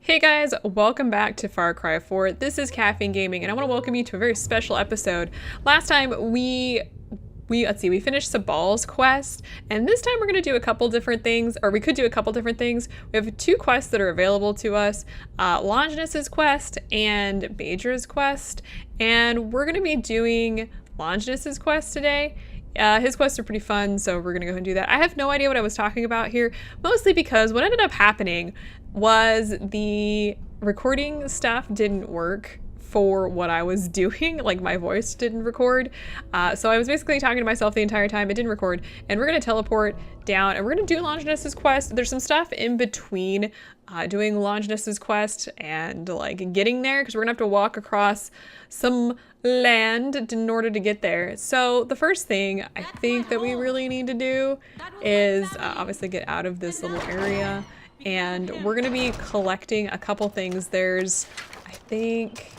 Hey guys, welcome back to Far Cry 4. This is Caffeine Gaming, and I want to welcome you to a very special episode. Last time we finished Sabal's quest, and this time we're going to do a couple different things, or we could do a couple different things. We have two quests that are available to us, Longinus's quest and Badra's quest, and we're going to be doing Longinus's quest today. His quests are pretty fun, so we're gonna go ahead and do that. I have no idea what I was talking about here, mostly because what ended up happening was the recording stuff didn't work for what I was doing. Like, my voice didn't record. So I was basically talking to myself the entire time. It didn't record. And we're gonna teleport down and we're gonna do Longinus's quest. There's some stuff in between doing Longinus's quest and like getting there, because we're gonna have to walk across some land in order to get there. So the first thing I think that we really need to do is obviously get out of this little area, and we're gonna be collecting a couple things. There's, I think,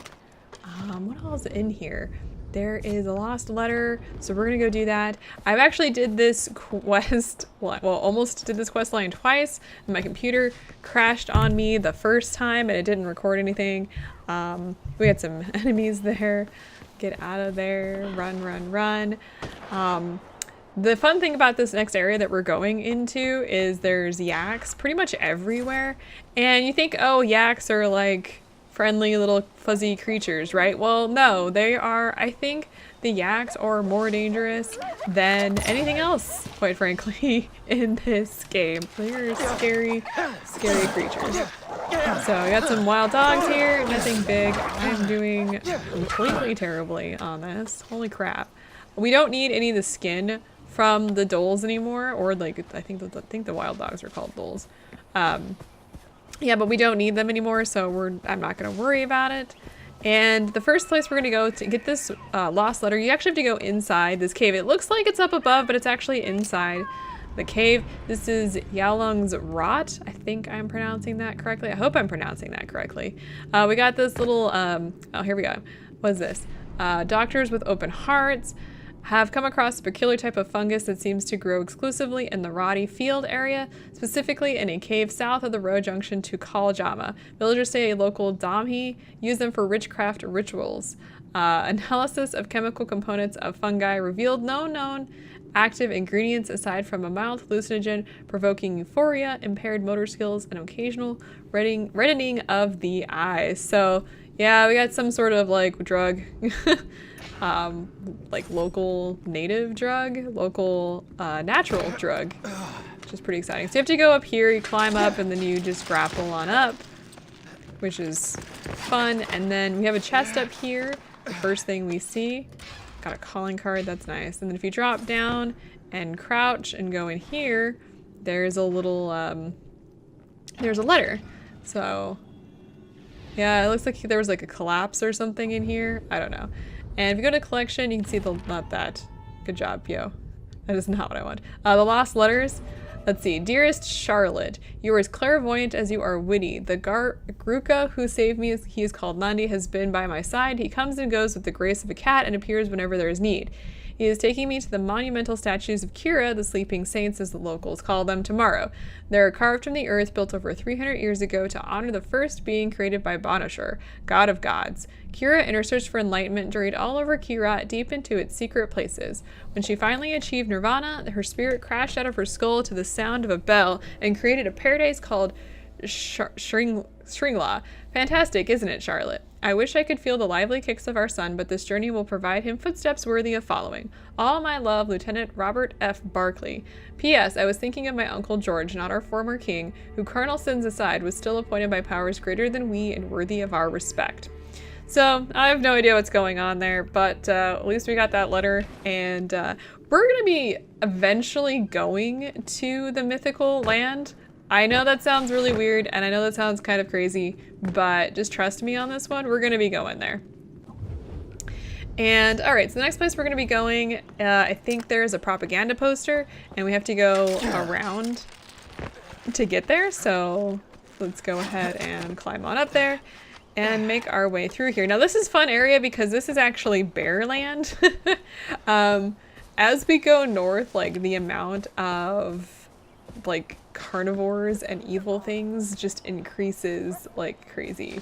what else in here? There is a lost letter, so we're gonna go do that. I've actually did this quest, well, almost did this quest line twice, and my computer crashed on me the first time and it didn't record anything. We had some enemies there. Get out of there, run, run, run. The fun thing about this next area that we're going into is there's yaks pretty much everywhere. And you think, oh, yaks are like friendly little fuzzy creatures, right? Well, no, they are, I think the yaks are more dangerous than anything else, quite frankly, in this game. They're scary, scary creatures. So we got some wild dogs here, nothing big. I'm doing completely terribly on this. Holy crap. We don't need any of the skin from the doles anymore, or like, I think the wild dogs are called doles. Yeah, but we don't need them anymore, so I'm not gonna worry about it. And the first place we're gonna go to get this lost letter, you actually have to go inside this cave. It looks like it's up above, but it's actually inside the cave. This is Yalung's Rot. I think I'm pronouncing that correctly. I hope I'm pronouncing that correctly. We got this little, oh, here we go. What is this? Doctors with open hearts have come across a peculiar type of fungus that seems to grow exclusively in the Roddy Field area, specifically in a cave south of the road junction to Kaljama. Villagers say a local Damhi use them for witchcraft rituals. Analysis of chemical components of fungi revealed no known active ingredients aside from a mild hallucinogen provoking euphoria, impaired motor skills, and occasional reddening of the eyes. So yeah, we got some sort of like drug. Like local native drug, local natural drug, which is pretty exciting. So you have to go up here, you climb up, and then you just grapple on up, which is fun. And then we have a chest up here, the first thing we see. Got a calling card, that's nice. And then if you drop down and crouch and go in here, there's a little, there's a letter. So yeah, it looks like there was like a collapse or something in here. I don't know. And if you go to collection, you can see not that. Good job, yo. That is not what I want. The lost letters. Let's see. Dearest Charlotte, you are as clairvoyant as you are witty. The Gruka who saved me, he is called Nandi, has been by my side. He comes and goes with the grace of a cat and appears whenever there is need. He is taking me to the monumental statues of Kira, the sleeping saints as the locals call them, tomorrow. They are carved from the earth, built over 300 years ago to honor the first being created by Banashur, god of gods. Kira, in her search for enlightenment, journeyed all over Kyrat, deep into its secret places. When she finally achieved nirvana, her spirit crashed out of her skull to the sound of a bell and created a paradise called Shringla. Fantastic, isn't it, Charlotte? I wish I could feel the lively kicks of our son, but this journey will provide him footsteps worthy of following. All my love, Lieutenant Robert F. Barclay. P.S. I was thinking of my Uncle George, not our former king, who, carnal sins aside, was still appointed by powers greater than we and worthy of our respect. So, I have no idea what's going on there, but at least we got that letter, and we're gonna be eventually going to the mythical land. I know that sounds really weird, and I know that sounds kind of crazy, but just trust me on this one, we're gonna be going there. And all right, so the next place we're gonna be going, I think there's a propaganda poster, and we have to go around to get there, so let's go ahead and climb on up there and make our way through here. Now this is a fun area because this is actually bear land. As we go north, like the amount of like carnivores and evil things just increases like crazy.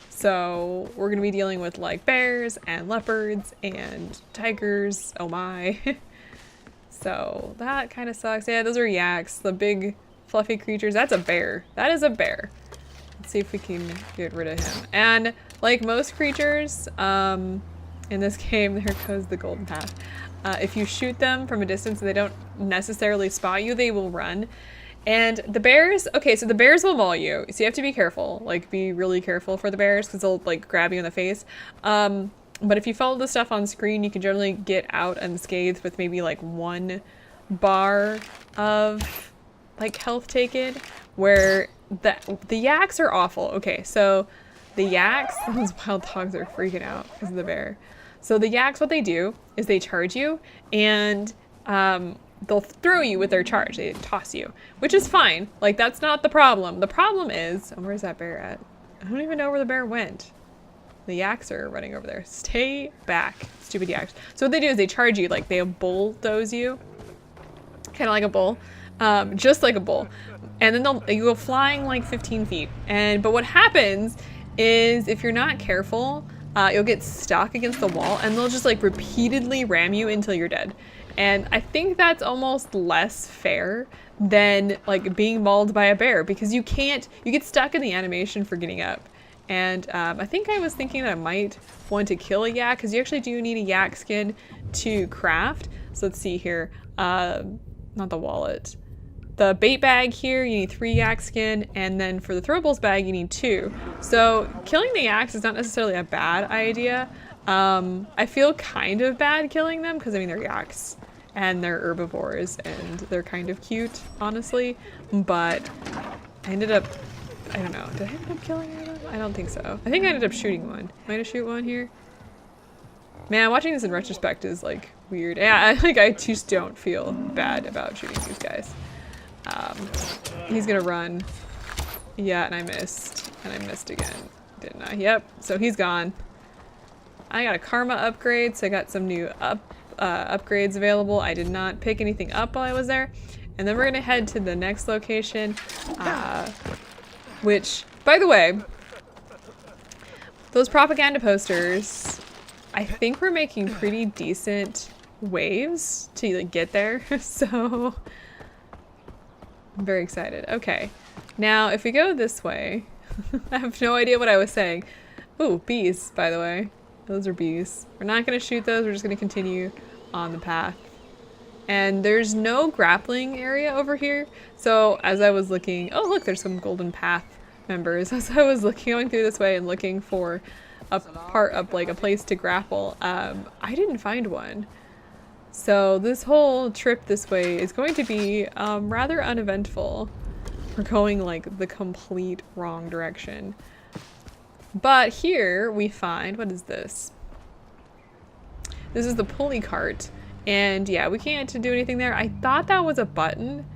So we're gonna be dealing with like bears and leopards and tigers. Oh my. So that kind of sucks. Yeah, those are yaks, the big fluffy creatures. That's a bear. That is a bear. Let's see if we can get rid of him. And like most creatures in this game, there goes the golden path. If you shoot them from a distance and they don't necessarily spot you, they will run. And the bears, okay, so the bears will maul you. So you have to be careful, like be really careful for the bears because they'll like grab you in the face. But if you follow the stuff on screen, you can generally get out unscathed with maybe like 1 bar of like health taken, where the yaks are awful. Okay, so the yaks, those wild dogs are freaking out because of the bear. So the yaks, what they do is they charge you and they'll throw you with their charge. They toss you, which is fine. Like that's not the problem. The problem is, oh, where's that bear at? I don't even know where the bear went. The yaks are running over there. Stay back, stupid yaks. So what they do is they charge you, like they bulldoze you, kind of like a bull, just like a bull. And then you go flying like 15 feet. But what happens is if you're not careful, you'll get stuck against the wall and they'll just like repeatedly ram you until you're dead. And I think that's almost less fair than like being mauled by a bear because you get stuck in the animation for getting up. And I think I was thinking that I might want to kill a yak because you actually do need a yak skin to craft. So let's see here. Not the wallet. The bait bag here, you need 3 yak skin, and then for the throwables bag, you need 2. So killing the yaks is not necessarily a bad idea. I feel kind of bad killing them because I mean they're yaks and they're herbivores and they're kind of cute, honestly. But I ended up, I don't know, did I end up killing one of them? I don't think so. I think I ended up shooting one. Might have shoot one here. Man, watching this in retrospect is like weird. Yeah, I just don't feel bad about shooting these guys. He's gonna run. Yeah, and I missed. And I missed again, didn't I? Yep, so he's gone. I got a karma upgrade, so I got some new upgrades available. I did not pick anything up while I was there. And then we're gonna head to the next location, which, by the way, those propaganda posters, I think we're making pretty decent waves to like, get there, so I'm very excited. Okay, now if we go this way, I have no idea what I was saying. Ooh, bees, by the way. Those are bees. We're not going to shoot those, we're just going to continue on the path. And there's no grappling area over here, so as I was looking, oh look, there's some golden path members. As I was going through this way and looking for a part of like a place to grapple, I didn't find one. So this whole trip this way is going to be rather uneventful. We're going like the complete wrong direction. But here we find, what is this? This is the pulley cart. And yeah, we can't do anything there. I thought that was a button,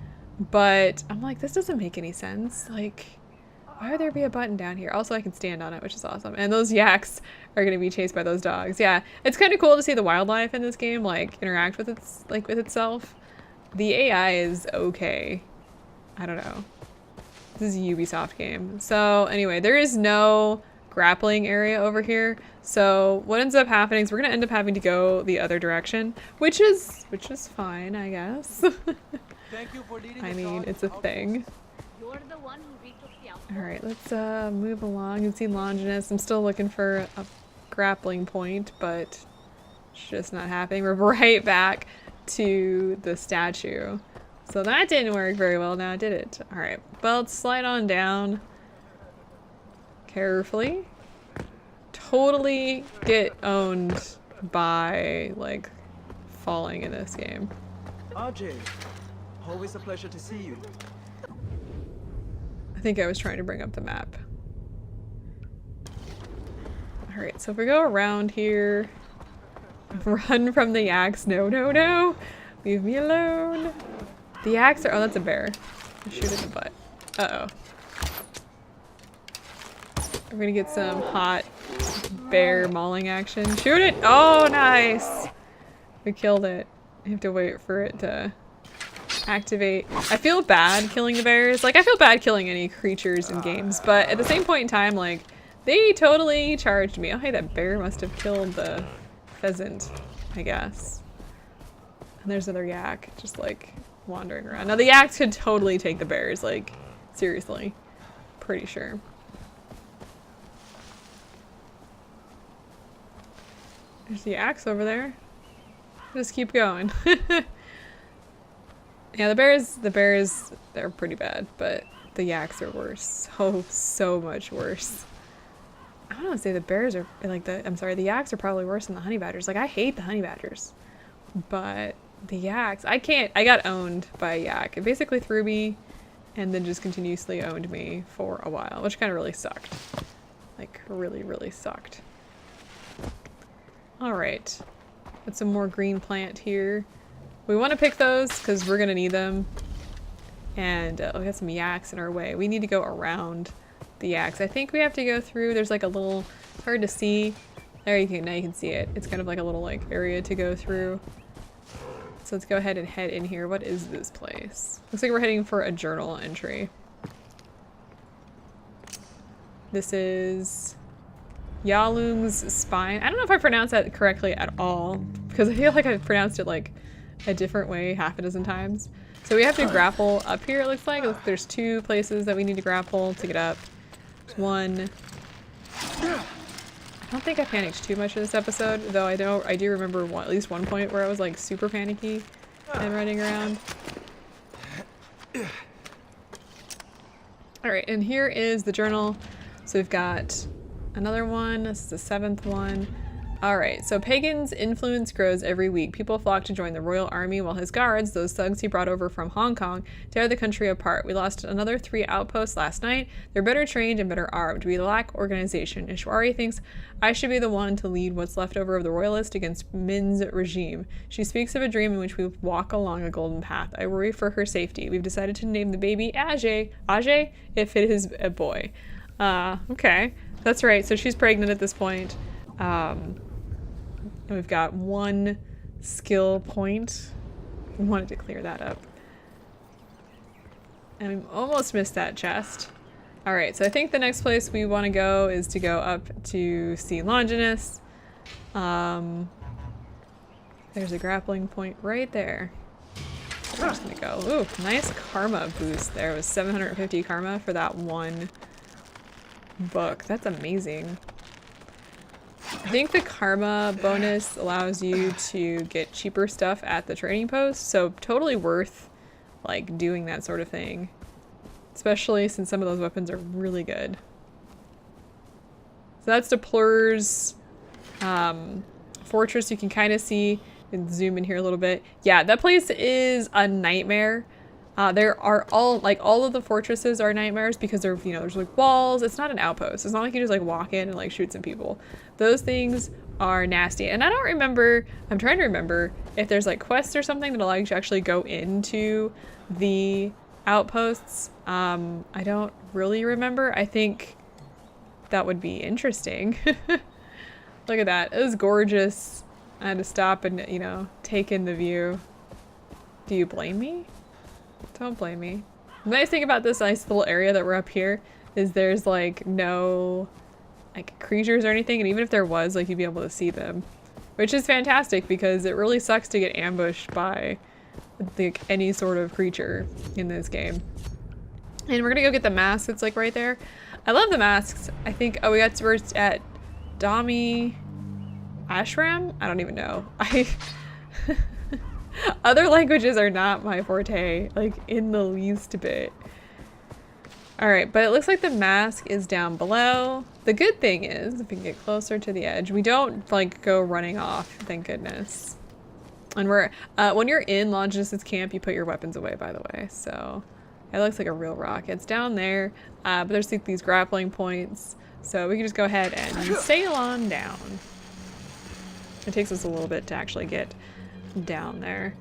but I'm like, this doesn't make any sense. Like, why would there be a button down here? Also, I can stand on it, which is awesome. And those yaks are going to be chased by those dogs. Yeah, it's kind of cool to see the wildlife in this game, like, interact with with itself. The AI is okay. I don't know. This is a Ubisoft game. So anyway, there is no grappling area over here. So what ends up happening is we're going to end up having to go the other direction, which is fine, I guess. Thank you for leading I us mean, on. it's a thing. You're the one who retook the outfit. All right, let's move along. You can see Longinus. I'm still looking for a grappling point, but it's just not happening. We're right back to the statue. So that didn't work very well now, did it? All right, well, let's slide on down carefully. Totally get owned by, like, falling in this game. Ajay, always a pleasure to see you. I think I was trying to bring up the map. Alright, so if we go around here, run from the yaks. No, no, no! Leave me alone! The yaks are- oh, that's a bear. Shoot in the butt. Uh-oh. We're gonna get some hot bear mauling action. Shoot it! Oh, nice! We killed it. I have to wait for it to activate. I feel bad killing the bears. Like, I feel bad killing any creatures in games, but at the same point in time, like, they totally charged me. Oh, hey, that bear must have killed the pheasant, I guess. And there's another yak just, like, wandering around. Now, the yaks could totally take the bears, like, seriously. Pretty sure. There's the yaks over there. Just keep going. Yeah, the bears, they're pretty bad, but the yaks are worse. So much worse. I don't want to say the bears are, like, the yaks are probably worse than the honey badgers. Like, I hate the honey badgers. But the yaks, I got owned by a yak. It basically threw me and then just continuously owned me for a while, which kind of really sucked. Like, really, really sucked. Alright. Got some more green plant here. We want to pick those because we're going to need them. And we got some yaks in our way. We need to go around the yaks. I think we have to go through. There's like a little, it's hard to see. There you can, now you can see it. It's kind of like a little like area to go through. So let's go ahead and head in here. What is this place? Looks like we're heading for a journal entry. This is Yalung's spine. I don't know if I pronounced that correctly at all because I feel like I pronounced it like a different way half a dozen times. So we have to grapple up here, it looks like. There's 2 places that we need to grapple to get up. There's one. I don't think I panicked too much in this episode, though I do remember at least one point where I was like super panicky and running around. Alright, and here is the journal. So we've got another one. This is the 7th one. Alright, so Pagan's influence grows every week. People flock to join the royal army while his guards, those thugs he brought over from Hong Kong, tear the country apart. We lost another 3 outposts last night. They're better trained and better armed. We lack organization. Ishwari thinks I should be the one to lead what's left over of the royalists against Min's regime. She speaks of a dream in which we walk along a golden path. I worry for her safety. We've decided to name the baby Ajay if it is a boy. Okay. That's right. So she's pregnant at this point. And we've got 1 skill point. We wanted to clear that up. And we almost missed that chest. Alright, so I think the next place we want to go is to go up to see Longinus. There's a grappling point right there. I'm just gonna go. Ooh, nice karma boost there. It was 750 karma for that 1 book. That's amazing. I think the karma bonus allows you to get cheaper stuff at the trading post, so totally worth like doing that sort of thing. Especially since some of those weapons are really good. So that's Deplor's fortress. You can kind of see and zoom in here a little bit. Yeah, that place is a nightmare. There are all of the fortresses are nightmares because they're, you know, there's like walls. It's not an outpost. It's not like you just like walk in and like shoot some people. Those things are nasty. And I don't remember, I'm trying to remember if there's like quests or something that allow you to actually go into the outposts. I don't really remember. I think that would be interesting. Look at that. It was gorgeous. I had to stop and, you know, take in the view. Do you blame me? Don't blame me. The nice thing about this nice little area that we're up here is there's like no like creatures or anything, and even if there was, like you'd be able to see them, which is fantastic because it really sucks to get ambushed by like any sort of creature in this game. And we're gonna go get the mask that's like right there. I love the masks. I think, oh, we got we're at Dami Ashram? I don't even know. Other languages are not my forte, like in the least bit. Alright, but it looks like the mask is down below. The good thing is, if we can get closer to the edge, we don't like go running off, thank goodness. And we're, when you're in Longinus' camp, you put your weapons away, by the way, so it looks like a real rock. It's down there, but there's like these grappling points, so we can just go ahead and sail on down. It takes us a little bit to actually get down there.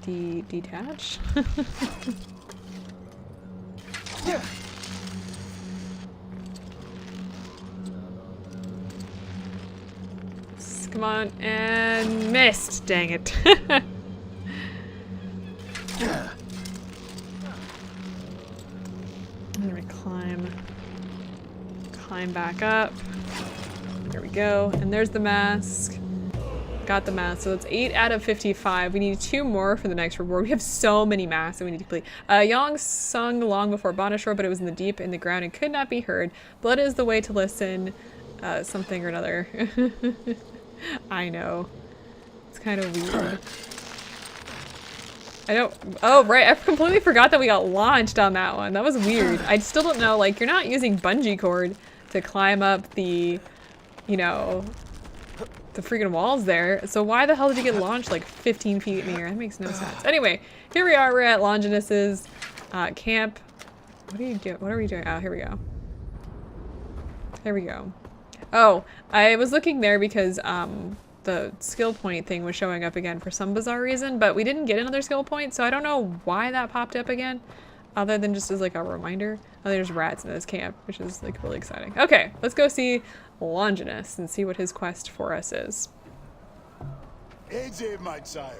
Detach? Yeah. Come on. And missed. Dang it. I'm gonna climb back up. There we go. And there's the mask. Got the mask. So it's 8 out of 55. We need 2 more for the next reward. We have so many masks that we need to complete. Yong sung long before Bonashore, but it was in the deep in the ground and could not be heard. Blood is the way to listen. Something or another. I know. It's kind of weird. Oh, right. I completely forgot that we got launched on that one. That was weird. I still don't know. Like, you're not using bungee cord to climb up the, you know, the freaking walls there. So why the hell did you get launched like 15 feet in the air? That makes no sense. Anyway, here we are. We're at Longinus's camp. What are we doing? Oh, here we go. Here we go. Oh, I was looking there because the skill point thing was showing up again for some bizarre reason, but we didn't get another skill point, so I don't know why that popped up again, other than just as like a reminder. Oh, there's rats in this camp, which is like really exciting. Okay, let's go see Longinus and see what his quest for us is. AJ, my child,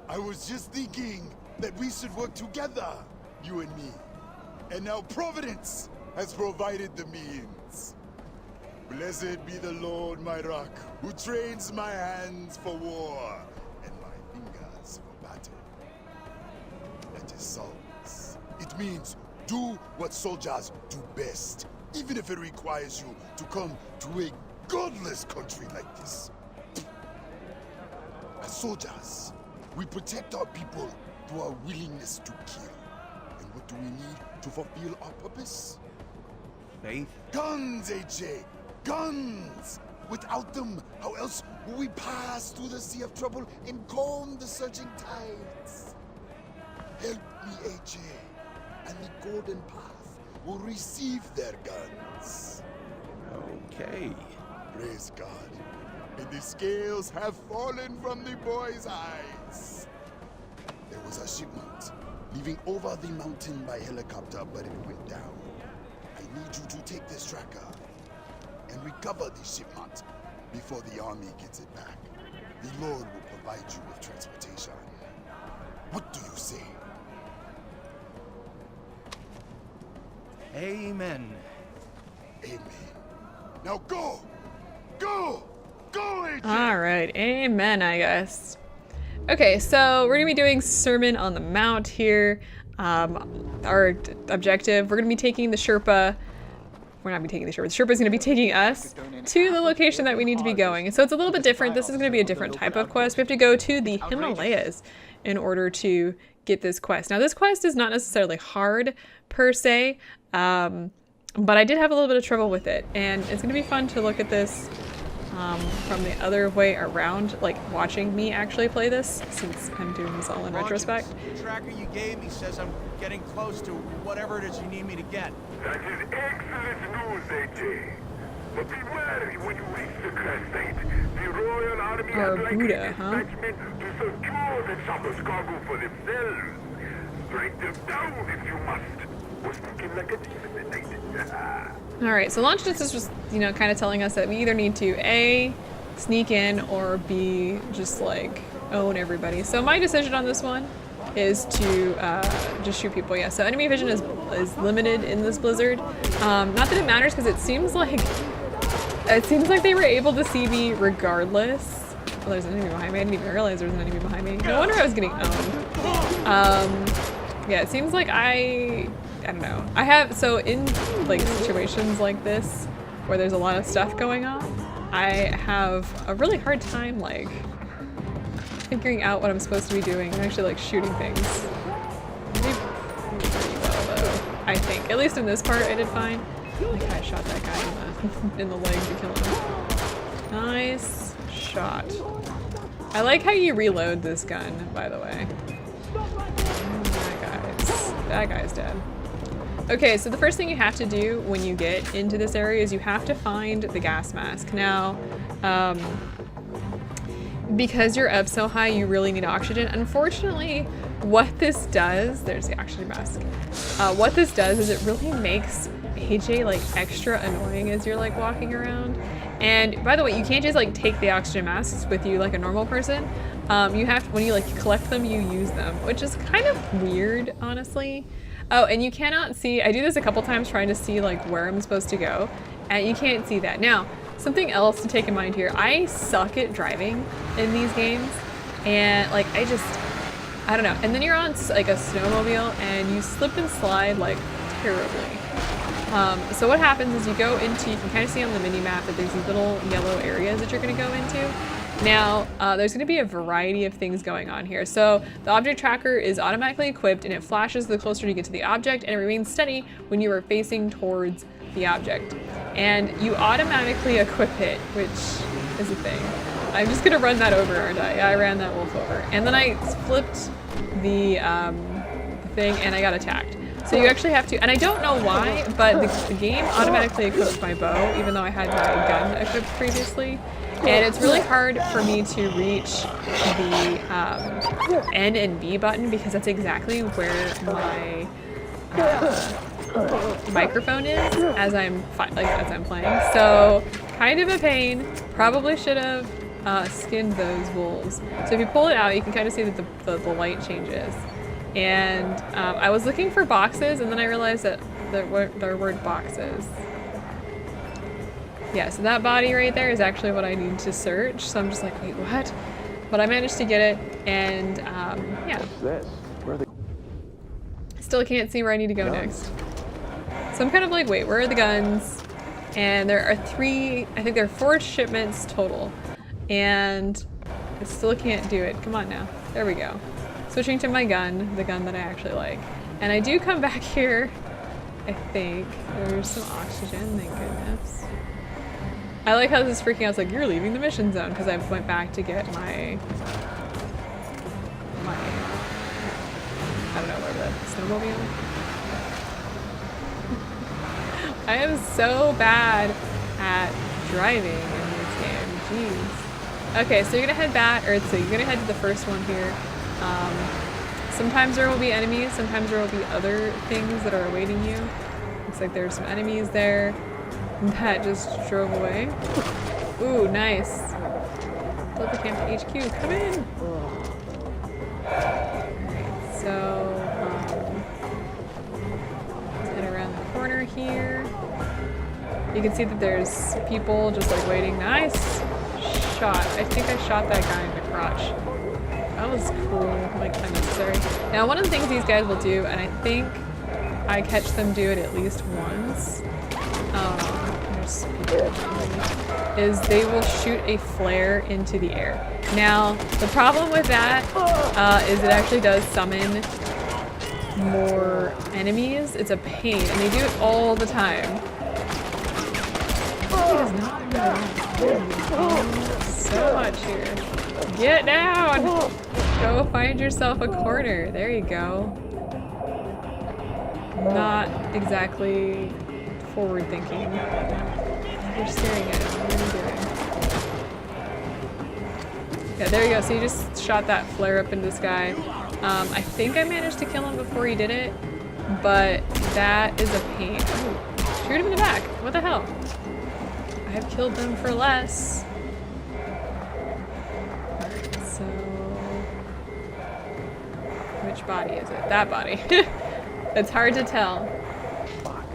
I was just thinking that we should work together, you and me. And now Providence has provided the means. Blessed be the Lord, my rock, who trains my hands for war and my fingers for battle. That is songs. It means do what soldiers do best, even if it requires you to come to a godless country like this. As soldiers, we protect our people through our willingness to kill. And what do we need to fulfill our purpose? Faith? Guns, AJ! Guns! Without them, how else will we pass through the sea of trouble and calm the surging tides? Help me, AJ, and the Golden Path will receive their guns. Okay. Praise God. And the scales have fallen from the boy's eyes. There was a shipment leaving over the mountain by helicopter, but it went down. I need you to take this tracker and recover the shipment before the army gets it back. The Lord will provide you with transportation. What do you say? Amen. Amen. Now go! Go! Go, AJ! Alright, amen, I guess. Okay, so we're gonna be doing Sermon on the Mount here. Our objective, we're gonna be taking the Sherpa. We're not be taking the Sherpa. The Sherpa is gonna be taking us to the location that we need to be going. So it's a little bit different. This is gonna be a different type of quest. We have to go to the Himalayas in order to get this quest. Now this quest is not necessarily hard per se, but I did have a little bit of trouble with it, and it's gonna be fun to look at this from the other way around, like watching me actually play this, since I'm doing this all in retrospect. The tracker you gave me says I'm getting close to whatever it is you need me to get. That is excellent news, AJ. But be wary when you reach the Crescent. The Royal Army Or has likely Buddha, huh? dispatched to secure the chopper's cargo for themselves. Strike them down if you must. We're speaking like a demon tonight. Alright, so Longinus is just, you know, kind of telling us that we either need to A, sneak in, or B, just like own everybody. So my decision on this one is to just shoot people, yeah. So enemy vision is limited in this blizzard. Not that it matters, because it seems like they were able to see me regardless. Well, there's an enemy behind me. I didn't even realize there was an enemy behind me. No wonder I was getting owned. Yeah, it seems like I don't know. I have, so in like situations like this, where there's a lot of stuff going on, I have a really hard time like figuring out what I'm supposed to be doing and actually like shooting things. I did pretty well though, I think. At least in this part I did fine. I think I shot that guy in the leg to kill him. Nice shot. I like how you reload this gun, by the way. That guy's dead. Okay, so the first thing you have to do when you get into this area is you have to find the gas mask. Now, because you're up so high, you really need oxygen. Unfortunately, what this does, there's the oxygen mask. What this does is it really makes AJ like extra annoying as you're like walking around. And by the way, you can't just like take the oxygen masks with you like a normal person. You have to, when you like collect them, you use them, which is kind of weird, honestly. Oh, and you cannot see, I do this a couple times trying to see like where I'm supposed to go, and you can't see that. Now, something else to take in mind here, I suck at driving in these games, and like I don't know. And then you're on like a snowmobile and you slip and slide like terribly. So what happens is you go into, you can kind of see on the mini map that there's these little yellow areas that you're gonna go into. Now, there's gonna be a variety of things going on here. So the object tracker is automatically equipped and it flashes the closer you get to the object, and it remains steady when you are facing towards the object. And you automatically equip it, which is a thing. I'm just gonna run that over, aren't I? Yeah, I ran that wolf over. And then I flipped the thing and I got attacked. So you actually have to, and I don't know why, but the game automatically equips my bow, even though I had my gun equipped previously. And it's really hard for me to reach the N and B button because that's exactly where my microphone is as I'm playing. So kind of a pain. Probably should have skinned those wolves. So if you pull it out, you can kind of see that the light changes. And I was looking for boxes, and then I realized that there weren't boxes. Yeah, so that body right there is actually what I need to search. So I'm just like, wait, what? But I managed to get it, and yeah. Still can't see where I need to go next. So I'm kind of like, wait, where are the guns? And there are I think there are 4 shipments total. And I still can't do it. Come on now. There we go. Switching to my gun, the gun that I actually like. And I do come back here, I think. There's some oxygen, thank goodness. I like how this is freaking out. It's like, you're leaving the mission zone, because I went back to get my I don't know, whatever that snowmobile. I am so bad at driving in this game, jeez. Okay, so you're gonna head back, or so you're gonna head to the first one here. Sometimes there will be enemies, sometimes there will be other things that are awaiting you. Looks like there's some enemies there that just drove away. Ooh, nice. Delta Camp HQ, come in! Alright, so let's head around the corner here. You can see that there's people just like waiting. Nice shot. I think I shot that guy in the crotch. That was cool, like unnecessary. Now, one of the things these guys will do, and I think I catch them do it at least once, is they will shoot a flare into the air. Now, the problem with that is it actually does summon more enemies. It's a pain, and they do it all the time. It is not so much here. Get down! Go find yourself a corner. There you go. Not exactly forward thinking. You're staring at it. What are you doing? Yeah, there you go. So you just shot that flare up into the sky. I think I managed to kill him before he did it, but that is a pain. Ooh, shoot him in the back. What the hell? I have killed them for less. So, which body is it? That body. It's hard to tell. Fuck.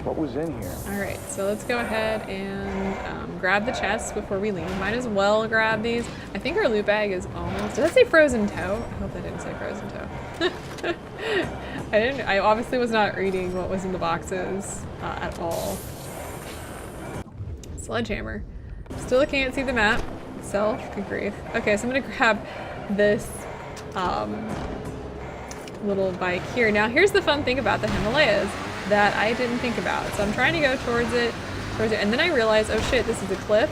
What was in here? All right, so let's go ahead and grab the chests before we leave. Might as well grab these. I think our loot bag is almost. Did that say frozen toe? I hope that didn't say frozen toe. I obviously was not reading what was in the boxes at all. Sledgehammer. Still can't see the map itself. Good grief. Okay, so I'm gonna grab this little bike here. Now, here's the fun thing about the Himalayas that I didn't think about. So I'm trying to go towards it, and then I realize, oh shit, this is a cliff.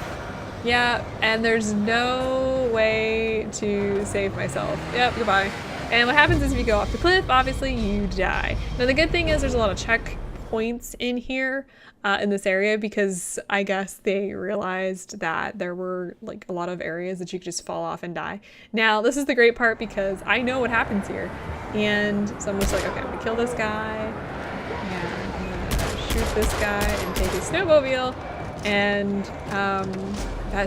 Yeah, and there's no way to save myself. Yep, goodbye. And what happens is if you go off the cliff, obviously you die. Now the good thing is there's a lot of checkpoints in here, in this area, because I guess they realized that there were like a lot of areas that you could just fall off and die. Now this is the great part because I know what happens here. And so I'm just like, okay, I'm gonna kill this guy, and I'm gonna shoot this guy and take his snowmobile And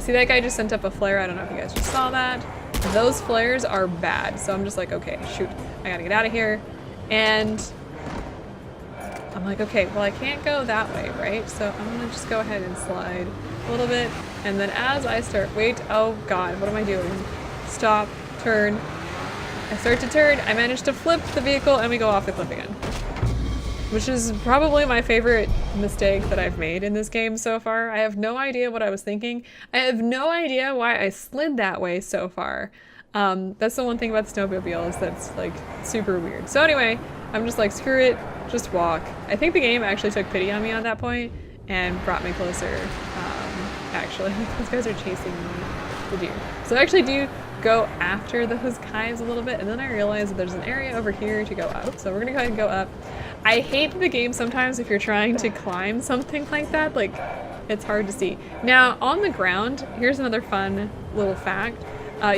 see, that guy just sent up a flare. I don't know if you guys just saw that. Those flares are bad. So I'm just like, okay, shoot, I gotta get out of here. And I'm like, okay, well, I can't go that way, right? So I'm gonna just go ahead and slide a little bit. And then as I start, wait, oh God, what am I doing? Stop, turn. I start to turn, I manage to flip the vehicle and we go off the cliff again. Which is probably my favorite mistake that I've made in this game so far. I have no idea what I was thinking. I have no idea why I slid that way so far. That's the one thing about snowmobiles that's like super weird. So anyway, I'm just like, screw it, just walk. I think the game actually took pity on me at that point and brought me closer. Actually, those guys are chasing the deer. So I actually do go after those guys a little bit, and then I realize that there's an area over here to go up. So we're gonna go ahead and go up. I hate the game sometimes if you're trying to climb something like that, like it's hard to see. Now on the ground, here's another fun little fact.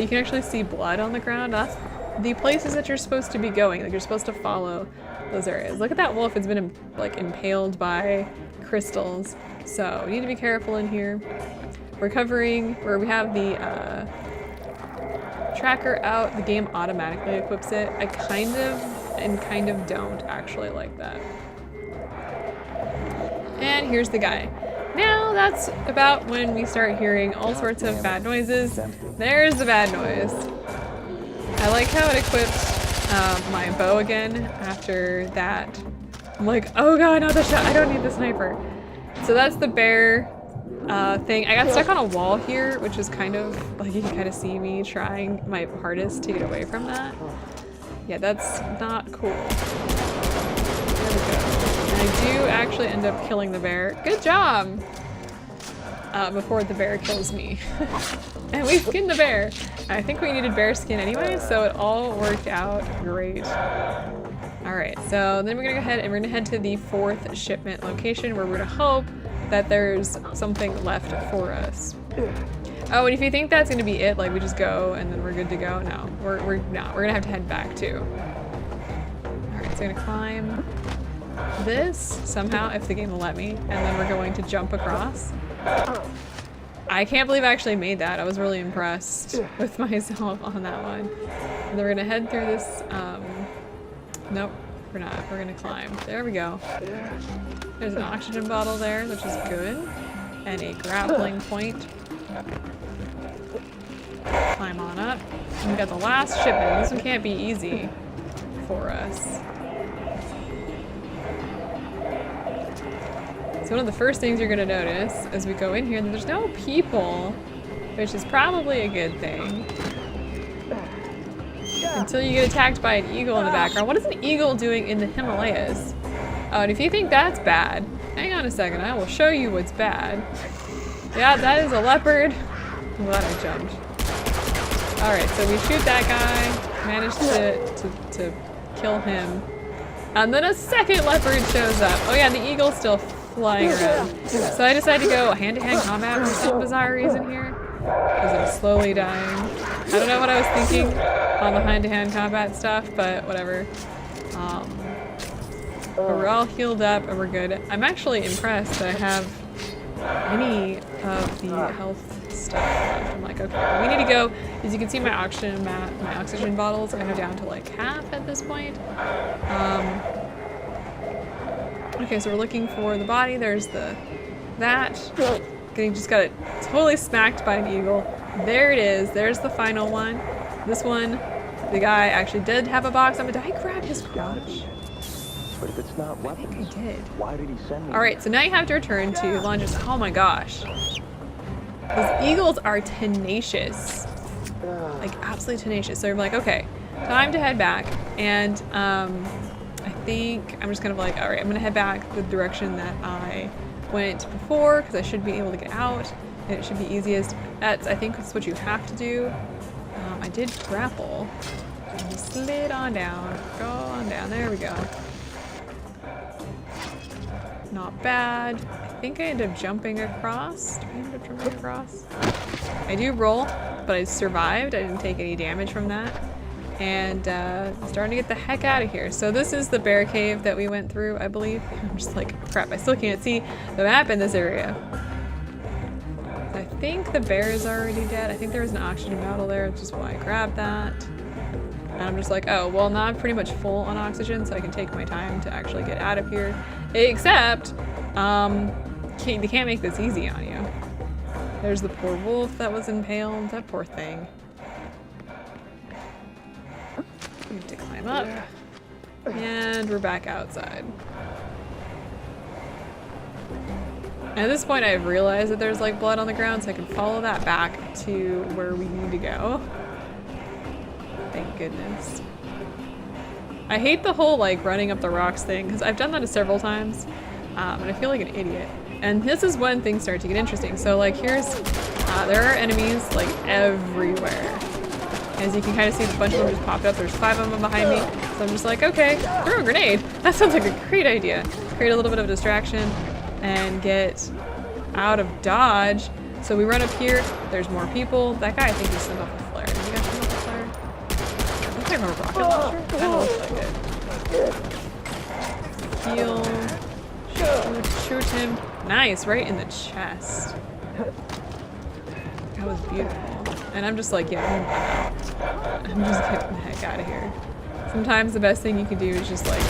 You can actually see blood on the ground. That's the places that you're supposed to be going. Like you're supposed to follow those areas. Look at that wolf, it's been like impaled by crystals. So you need to be careful in here. We're covering where we have the tracker out. The game automatically equips it. I kind of and kind of don't actually like that. And here's the guy. Now that's about when we start hearing all sorts of bad noises. There's the bad noise. I like how it equipped my bow again after that. I'm like, oh God, not the shot. I don't need the sniper. So that's the bear thing. I got stuck on a wall here, which is kind of like, you can kind of see me trying my hardest to get away from that. Yeah, that's not cool. There we go. And I do actually end up killing the bear. Good job! Before the bear kills me. And we skinned the bear. I think we needed bear skin anyway, so it all worked out great. Alright, so then we're gonna go ahead and we're gonna head to the 4th shipment location where we're gonna hope that there's something left for us. Oh, and if you think that's gonna be it, like we just go and then we're good to go, no, we're gonna have to head back too. Alright, so I'm gonna climb this somehow, if the game will let me, and then we're going to jump across. I can't believe I actually made that. I was really impressed with myself on that one. And then we're gonna head through this, nope, we're not, we're gonna climb. There we go. There's an oxygen bottle there, which is good. And a grappling point. Climb on up. And we got the last shipment. This one can't be easy for us. So one of the first things you're gonna notice as we go in here, that there's no people, which is probably a good thing. Until you get attacked by an eagle in the background. What is an eagle doing in the Himalayas? Oh, and if you think that's bad, hang on a second, I will show you what's bad. Yeah, that is a leopard. I'm glad I jumped. Alright, so we shoot that guy, managed to kill him. And then a second leopard shows up. Oh yeah, the eagle's still flying around. So I decided to go hand-to-hand combat for some bizarre reason here. Because I'm slowly dying. I don't know what I was thinking on the hand-to-hand combat stuff, but whatever. But we're all healed up and we're good. I'm actually impressed that I have any of the health stuff left. I'm like, okay, we need to go. As you can see, my oxygen bottles are kind of down to like half at this point. Okay, so we're looking for the body. There's that. Just got it totally smacked by an eagle. There it is. There's the final one. This one, the guy actually did have a box. Did I grab his crotch? But if it's not weapons, I think I did. Why did he send me? All right, so now you have to return to Longinus. Oh my gosh. Those eagles are tenacious. Like absolutely tenacious. So you're like, okay, time to head back. And I think I'm just kind of like, all right, I'm gonna head back the direction that I went before because I should be able to get out and it should be easiest. That's, I think that's what you have to do. I did grapple. And just slid on down. Go on down. There we go. Not bad. I think I ended up jumping across. Do I end up jumping across? I do roll, but I survived. I didn't take any damage from that. And I'm starting to get the heck out of here. So this is the bear cave that we went through, I believe. I'm just like, crap, I still can't see the map in this area. think the bear is already dead. I think there was an oxygen battle there, which is why I grabbed that. And I'm just like, oh, well, now I'm pretty much full on oxygen, so I can take my time to actually get out of here. Except, they can't make this easy on you. There's the poor wolf that was impaled. That poor thing. We need to climb up. And we're back outside. And at this point, I've realized that there's like blood on the ground, so I can follow that back to where we need to go. Thank goodness. I hate the whole like running up the rocks thing, because I've done that several times, and I feel like an idiot. And this is when things start to get interesting. So like here's, there are enemies like everywhere. As you can kind of see, a bunch of them just popped up. There's 5 of them behind me. So I'm just like, okay, throw a grenade. That sounds like a great idea. Create a little bit of a distraction and get out of dodge. So we run up here. There's more people. That guy, I think he sent off a flare. Did he guys send off a flare? I think I have a rocket launcher. That looks like it. Heal. Shoot him. Nice, right in the chest. That was beautiful. And I'm just like, yeah, I'm just getting the heck out of here. Sometimes the best thing you can do is just like,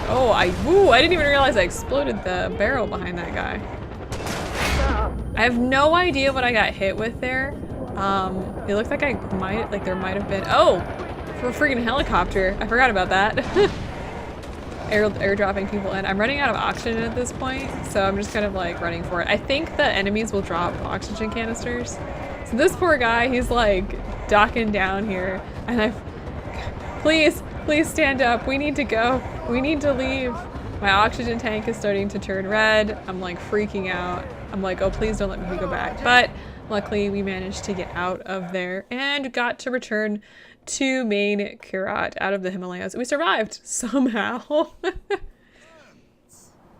oh, I didn't even realize I exploded the barrel behind that guy. I have no idea what I got hit with there. It looked like there might have been, oh, for a freaking helicopter. I forgot about that. Airdropping people in. I'm running out of oxygen at this point, so I'm just kind of like running for it. I think the enemies will drop oxygen canisters. So this poor guy, he's like docking down here, and please stand up. We need to go. We need to leave. My oxygen tank is starting to turn red. I'm like freaking out. I'm like, oh, please don't let me go back. But luckily we managed to get out of there and got to return to main Kyrat out of the Himalayas. We survived somehow.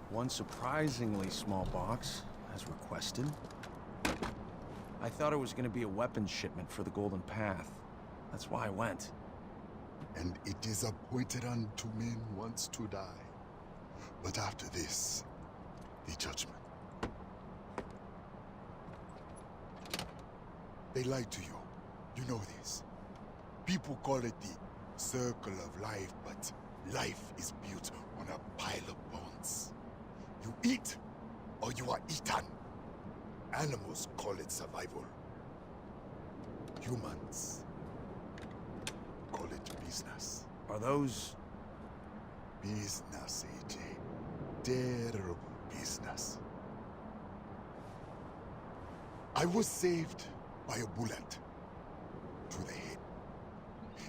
One surprisingly small box, as requested. I thought it was going to be a weapons shipment for the Golden Path. That's why I went. And it is appointed unto men once to die. But after this, the judgment. They lied to you. You know this. People call it the circle of life, but life is built on a pile of bones. You eat, or you are eaten. Animals call it survival. Humans call it business. Are those... Business, AJ. Terrible business. I was saved by a bullet to the head.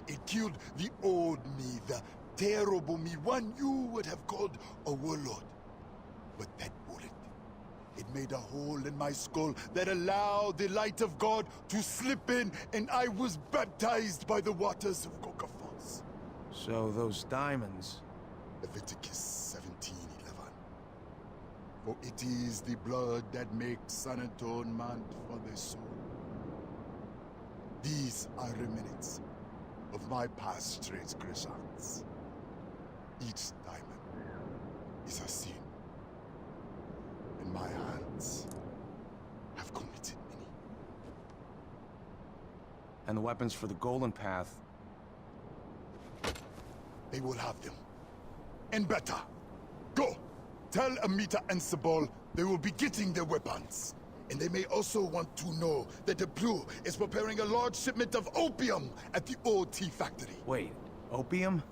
It killed the old me, the terrible me, one you would have called a warlord. But that bullet, it made a hole in my skull that allowed the light of God to slip in, and I was baptized by the waters of Coca Falls. So those diamonds... Leviticus 17:11. For it is the blood that makes an atonement for the soul. These are remnants of my past transgressions. Each diamond is a sin, and my hands have committed many. And the weapons for the Golden Path... They will have them. And better. Go! Tell Amita and Sabal they will be getting their weapons. And they may also want to know that the Blue is preparing a large shipment of opium at the old tea factory. Wait, opium?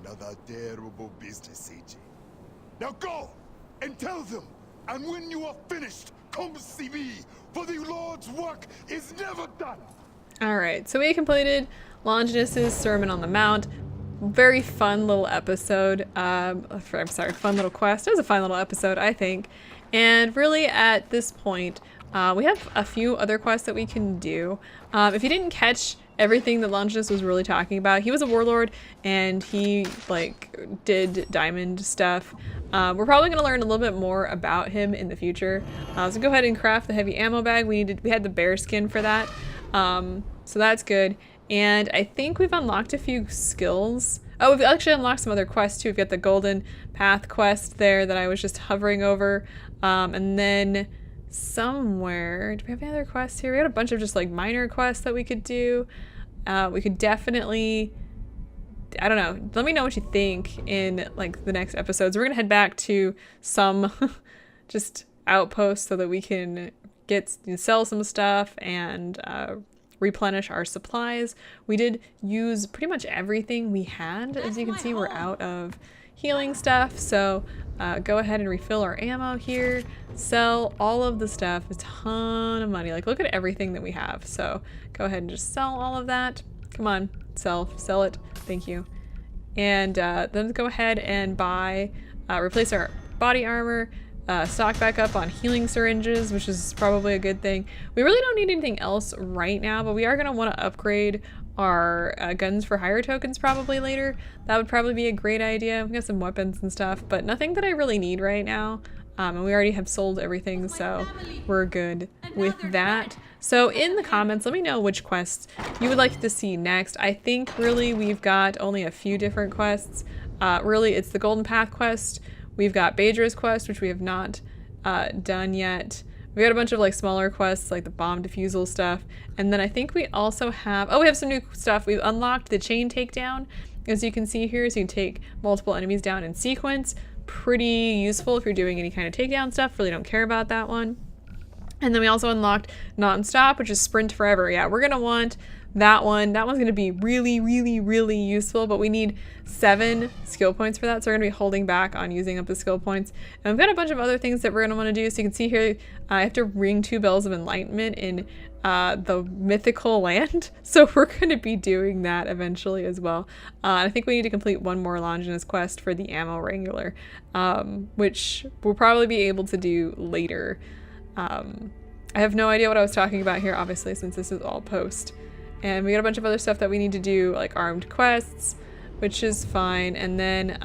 Another terrible business, AJ. Now go! And tell them! And when you are finished, come see me! For the Lord's work is never done! Alright, so we completed Longinus' Sermon on the Mount. Very fun little episode. I'm sorry, fun little quest. It was a fun little episode, I think. And really at this point, we have a few other quests that we can do. If you didn't catch everything that Longinus was really talking about, he was a warlord and he like did diamond stuff. We're probably going to learn a little bit more about him in the future. So go ahead and craft the heavy ammo bag. We had the bear skin for that. So that's good. And I think we've unlocked a few skills. Oh, we've actually unlocked some other quests too. We've got the Golden Path quest there that I was just hovering over. And then somewhere. Do we have any other quests here? We had a bunch of just like minor quests that we could do. We could definitely, I don't know, let me know what you think in like the next episodes. We're gonna head back to some just outposts so that we can sell some stuff and replenish our supplies. We did use pretty much everything we had. As you can see, we're out of healing stuff, so go ahead and refill our ammo here, sell all of the stuff, a ton of money. Like, look at everything that we have. So go ahead and just sell all of that. Come on, sell it. Thank you. And then go ahead and buy, replace our body armor, stock back up on healing syringes, which is probably a good thing. We really don't need anything else right now, but we are going to want to upgrade our guns for hire tokens probably later. That would probably be a great idea. We got some weapons and stuff, but nothing that I really need right now. And we already have sold everything, so we're good with that. So in the comments, let me know which quests you would like to see next. I think really we've got only a few different quests. Really, it's the Golden Path quest. We've got Badra's quest, which we have not done yet. We got a bunch of like smaller quests, like the bomb defusal stuff. And then I think we also have, oh, we have some new stuff. We've unlocked the chain takedown, as you can see here. So you can take multiple enemies down in sequence. Pretty useful if you're doing any kind of takedown stuff. Really don't care about that one. And then we also unlocked non-stop, which is sprint forever. Yeah, we're gonna want that one. That one's gonna be really, really, really useful, but we need 7 skill points for that. So we're gonna be holding back on using up the skill points. And we've got a bunch of other things that we're gonna wanna do. So you can see here, I have to ring 2 bells of enlightenment in the mythical land. So we're gonna be doing that eventually as well. I think we need to complete one more Longinus quest for the ammo wrangler, which we'll probably be able to do later. I have no idea what I was talking about here, obviously, since this is all post. And we got a bunch of other stuff that we need to do, like armed quests, which is fine. And then,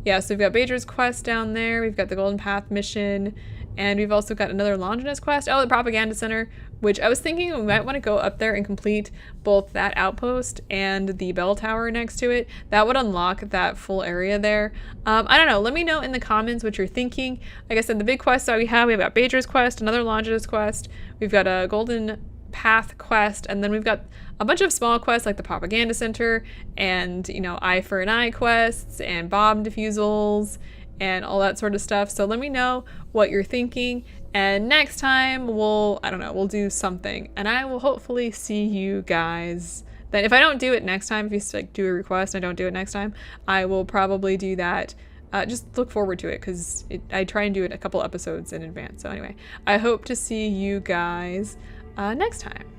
yeah, so we've got Badra's quest down there. We've got the Golden Path mission. And we've also got another Longinus quest. Oh, the Propaganda Center, which I was thinking we might want to go up there and complete both that outpost and the bell tower next to it. That would unlock that full area there. I don't know. Let me know in the comments what you're thinking. Like I said, the big quests that we've got Badra's quest, another Longinus quest. We've got a Golden Path quest, and then we've got a bunch of small quests like the Propaganda Center and, you know, Eye for an Eye quests and bomb defusals and all that sort of stuff. So let me know what you're thinking, and next time we'll do something, and I will hopefully see you guys then. If I don't do it next time, if you like do a request and I don't do it next time, I will probably do that. Just look forward to it, because I try and do it a couple episodes in advance. So anyway, I hope to see you guys next time.